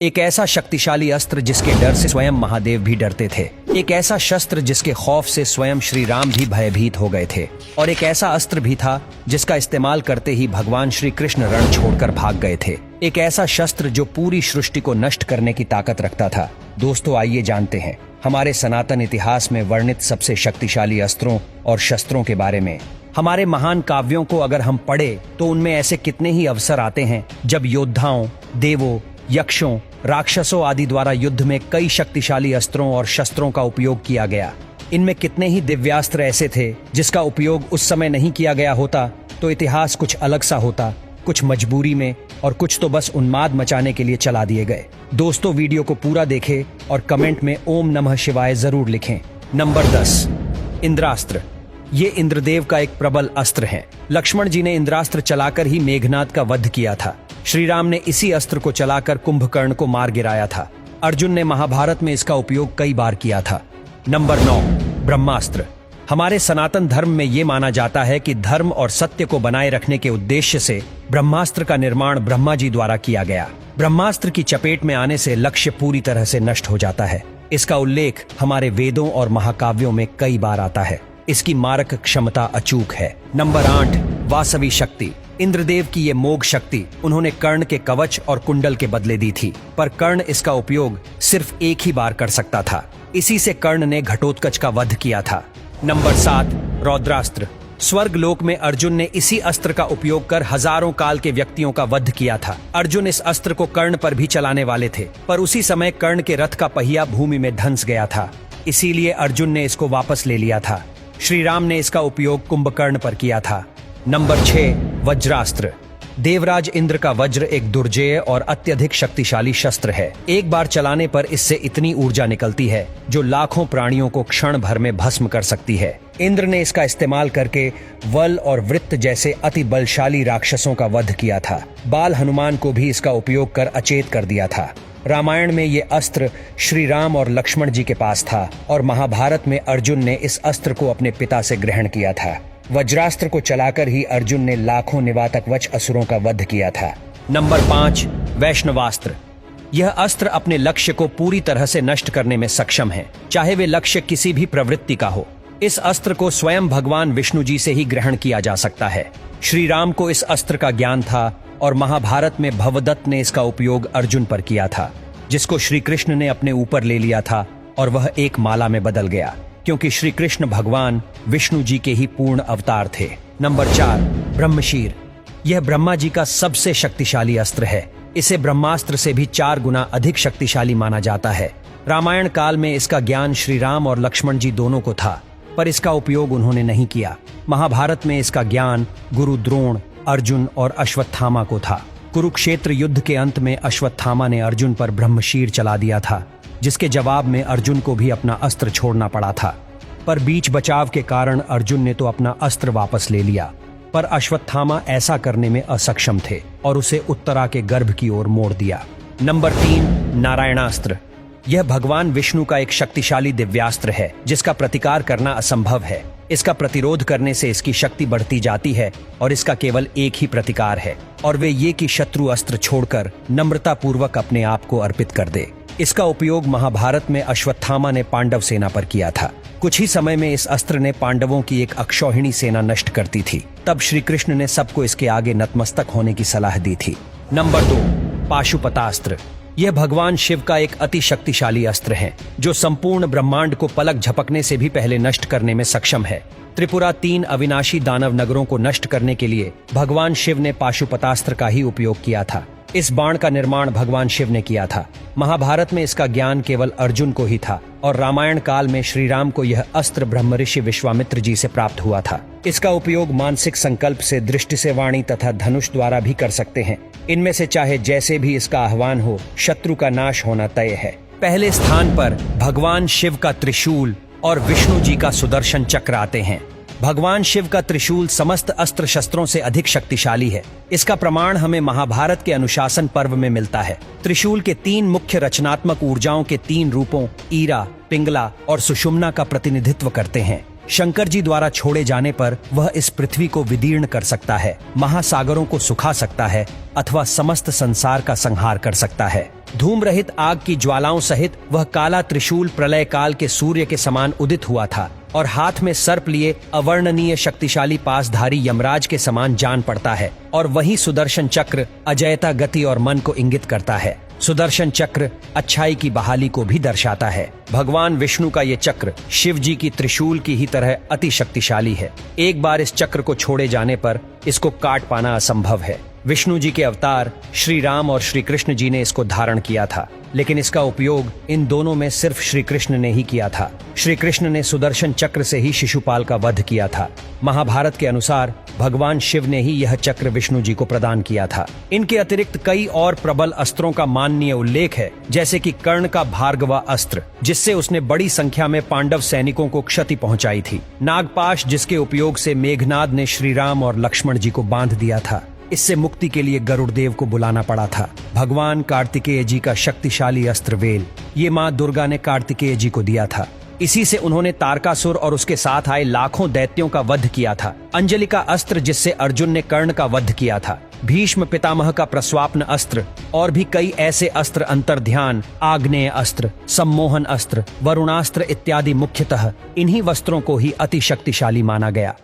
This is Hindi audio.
एक ऐसा शक्तिशाली अस्त्र जिसके डर से स्वयं महादेव भी डरते थे। एक ऐसा शस्त्र जिसके खौफ से स्वयं श्री राम भी भयभीत हो गए थे। और एक ऐसा अस्त्र भी था जिसका इस्तेमाल करते ही भगवान श्री कृष्ण रण छोड़कर भाग गए थे। एक ऐसा शस्त्र जो पूरी सृष्टि को नष्ट करने की ताकत रखता था। दोस्तों, आइए जानते हैं हमारे सनातन इतिहास में वर्णित सबसे शक्तिशाली अस्त्रों और शस्त्रों के बारे में। हमारे महान काव्यों को अगर हम पढ़े तो उनमें ऐसे कितने ही अवसर आते हैं जब योद्धाओं, देवों, यक्षों, राक्षसों आदि द्वारा युद्ध में कई शक्तिशाली अस्त्रों और शस्त्रों का उपयोग किया गया। इनमें कितने ही दिव्यास्त्र ऐसे थे जिसका उपयोग उस समय नहीं किया गया होता तो इतिहास कुछ अलग सा होता, कुछ मजबूरी में और कुछ तो बस उन्माद मचाने के लिए चला दिए गए। दोस्तों, वीडियो को पूरा देखें और कमेंट में ओम नमः शिवाय जरूर लिखें। नंबर 10, इंद्रास्त्र। ये इंद्रदेव का एक प्रबल अस्त्र है। लक्ष्मण जी ने इंद्रास्त्र चलाकर ही मेघनाद का वध किया था। श्री राम ने इसी अस्त्र को चलाकर कुंभकर्ण को मार गिराया था। अर्जुन ने महाभारत में इसका उपयोग कई बार किया था। नंबर 9, ब्रह्मास्त्र। हमारे सनातन धर्म में ये माना जाता है कि धर्म और सत्य को बनाए रखने के उद्देश्य से ब्रह्मास्त्र का निर्माण ब्रह्मा जी द्वारा किया गया। ब्रह्मास्त्र की चपेट में आने से लक्ष्य पूरी तरह से नष्ट हो जाता है। इसका उल्लेख हमारे वेदों और महाकाव्यों में कई बार आता है। इसकी मारक क्षमता अचूक है। नंबर 8, वासवी शक्ति। इंद्रदेव की ये मोघ शक्ति उन्होंने कर्ण के कवच और कुंडल के बदले दी थी, पर कर्ण इसका उपयोग सिर्फ एक ही बार कर सकता था। इसी से कर्ण ने घटोत्कच का वध किया था। नंबर 7, रौद्रास्त्र। स्वर्ग लोक में अर्जुन ने इसी अस्त्र का उपयोग कर हजारों काल के व्यक्तियों का वध किया था। अर्जुन इस अस्त्र को कर्ण पर भी चलाने वाले थे, पर उसी समय कर्ण के रथ का पहिया भूमि में धंस गया था। इसीलिए अर्जुन ने इसको वापस ले लिया था। श्री राम ने इसका उपयोग कुंभकर्ण पर किया था। नंबर 6, वज्रास्त्र। देवराज इंद्र का वज्र एक दुर्जेय और अत्यधिक शक्तिशाली शस्त्र है। एक बार चलाने पर इससे इतनी ऊर्जा निकलती है जो लाखों प्राणियों को क्षण भर में भस्म कर सकती है। इंद्र ने इसका इस्तेमाल करके वल और वृत्त जैसे अति बलशाली राक्षसों का वध किया था। बाल हनुमान को भी इसका उपयोग कर अचेत कर दिया था। रामायण में ये अस्त्र श्री राम और लक्ष्मण जी के पास था और महाभारत में अर्जुन ने इस अस्त्र को अपने पिता से ग्रहण किया था। वज्रास्त्र को चलाकर ही अर्जुन ने लाखों निवातक वच असुरों का वध किया था। नंबर 5, वैष्णवास्त्र। यह अस्त्र अपने लक्ष्य को पूरी तरह से नष्ट करने में सक्षम है, चाहे वे लक्ष्य किसी भी प्रवृत्ति का हो। इस अस्त्र को स्वयं भगवान विष्णु जी से ही ग्रहण किया जा सकता है। श्री राम को इस अस्त्र का ज्ञान था और महाभारत में भवदत्त ने इसका उपयोग अर्जुन पर किया था, जिसको श्री कृष्ण ने अपने ऊपर ले लिया था और वह एक माला में बदल गया, क्योंकि श्री कृष्ण भगवान विष्णु जी के ही पूर्ण अवतार थे। नंबर 4, ब्रह्मशीर। यह ब्रह्मा जी का सबसे शक्तिशाली अस्त्र है। इसे ब्रह्मास्त्र से भी 4 गुना अधिक शक्तिशाली माना जाता है। रामायण काल में इसका ज्ञान श्री राम और लक्ष्मण जी दोनों को था, पर इसका उपयोग उन्होंने नहीं किया। महाभारत में इसका ज्ञान गुरु द्रोण, अर्जुन और अश्वत्थामा को था। कुरुक्षेत्र युद्ध के अंत में अश्वत्थामा ने अर्जुन पर ब्रह्मशीर चला दिया था, जिसके जवाब में अर्जुन को भी अपना अस्त्र छोड़ना पड़ा था। पर बीच बचाव के कारण अर्जुन ने तो अपना अस्त्र वापस ले लिया, पर अश्वत्थामा ऐसा करने में असक्षम थे और उसे उत्तरा के गर्भ की ओर मोड़ दिया। नंबर 3, नारायणास्त्र। यह भगवान विष्णु का एक शक्तिशाली दिव्यास्त्र है जिसका प्रतिकार करना असंभव है। इसका प्रतिरोध करने से इसकी शक्ति बढ़ती जाती है और इसका केवल एक ही प्रतिकार है, और वे ये कि शत्रु अस्त्र छोड़कर नम्रता पूर्वक अपने आप को अर्पित कर दे। इसका उपयोग महाभारत में अश्वत्थामा ने पांडव सेना पर किया था। कुछ ही समय में इस अस्त्र ने पांडवों की एक अक्षौहिणी सेना नष्ट करती थी। तब श्री कृष्ण ने सबको इसके आगे नतमस्तक होने की सलाह दी थी। नंबर 2, पाशुपतास्त्र। यह भगवान शिव का एक अति शक्तिशाली अस्त्र है जो संपूर्ण ब्रह्मांड को पलक झपकने से भी पहले नष्ट करने में सक्षम है। त्रिपुरा 3 अविनाशी दानव नगरों को नष्ट करने के लिए भगवान शिव ने पाशुपतास्त्र का ही उपयोग किया था। इस बाण का निर्माण भगवान शिव ने किया था। महाभारत में इसका ज्ञान केवल अर्जुन को ही था और रामायण काल में श्री राम को यह अस्त्र ब्रह्मऋषि विश्वामित्र जी से प्राप्त हुआ था। इसका उपयोग मानसिक संकल्प से, दृष्टि से, वाणी तथा धनुष द्वारा भी कर सकते हैं। इनमें से चाहे जैसे भी इसका आह्वान हो, शत्रु का नाश होना तय है। पहले स्थान पर भगवान शिव का त्रिशूल और विष्णु जी का सुदर्शन चक्र आते हैं। भगवान शिव का त्रिशूल समस्त अस्त्र शस्त्रों से अधिक शक्तिशाली है। इसका प्रमाण हमें महाभारत के अनुशासन पर्व में मिलता है। त्रिशूल के 3 मुख्य रचनात्मक ऊर्जाओं के 3 रूपों ईरा, पिंगला और सुषुम्ना का प्रतिनिधित्व करते हैं। शंकर जी द्वारा छोड़े जाने पर वह इस पृथ्वी को विदीर्ण कर सकता है, महासागरों को सुखा सकता है अथवा समस्त संसार का संहार कर सकता है। धूम रहित आग की ज्वालाओं सहित वह काला त्रिशूल प्रलय काल के सूर्य के समान उदित हुआ था और हाथ में सर्प लिए अवर्णनीय शक्तिशाली पासधारी यमराज के समान जान पड़ता है। और वही सुदर्शन चक्र अजयता गति और मन को इंगित करता है। सुदर्शन चक्र अच्छाई की बहाली को भी दर्शाता है। भगवान विष्णु का ये चक्र शिव जी की त्रिशूल की ही तरह अति शक्तिशाली है। एक बार इस चक्र को छोड़े जाने पर इसको काट पाना असंभव है। विष्णु जी के अवतार श्री राम और श्री कृष्ण जी ने इसको धारण किया था, लेकिन इसका उपयोग इन दोनों में सिर्फ श्री कृष्ण ने ही किया था। श्री कृष्ण ने सुदर्शन चक्र से ही शिशुपाल का वध किया था। महाभारत के अनुसार भगवान शिव ने ही यह चक्र विष्णु जी को प्रदान किया था। इनके अतिरिक्त कई और प्रबल अस्त्रों का माननीय उल्लेख है, जैसे कि कर्ण का भार्गवा अस्त्र, जिससे उसने बड़ी संख्या में पांडव सैनिकों को क्षति पहुंचाई थी। नागपाश, जिसके उपयोग से मेघनाद ने श्री राम और लक्ष्मण जी को बांध दिया था। इससे मुक्ति के लिए गरुड़ देव को बुलाना पड़ा था। भगवान कार्तिकेय जी का शक्तिशाली अस्त्र वेल, ये माँ दुर्गा ने कार्तिकेय जी को दिया था। इसी से उन्होंने तारकासुर और उसके साथ आए लाखों दैत्यों का वध किया था। अंजलि का अस्त्र, जिससे अर्जुन ने कर्ण का वध किया था। भीष्म पितामह का प्रस्वाप्न अस्त्र और भी कई ऐसे अस्त्र, अंतर्ध्यान, आग्नेय अस्त्र, सम्मोहन अस्त्र, वरुणास्त्र इत्यादि मुख्यतः इन्हीं वस्त्रों को ही अति शक्तिशाली माना गया।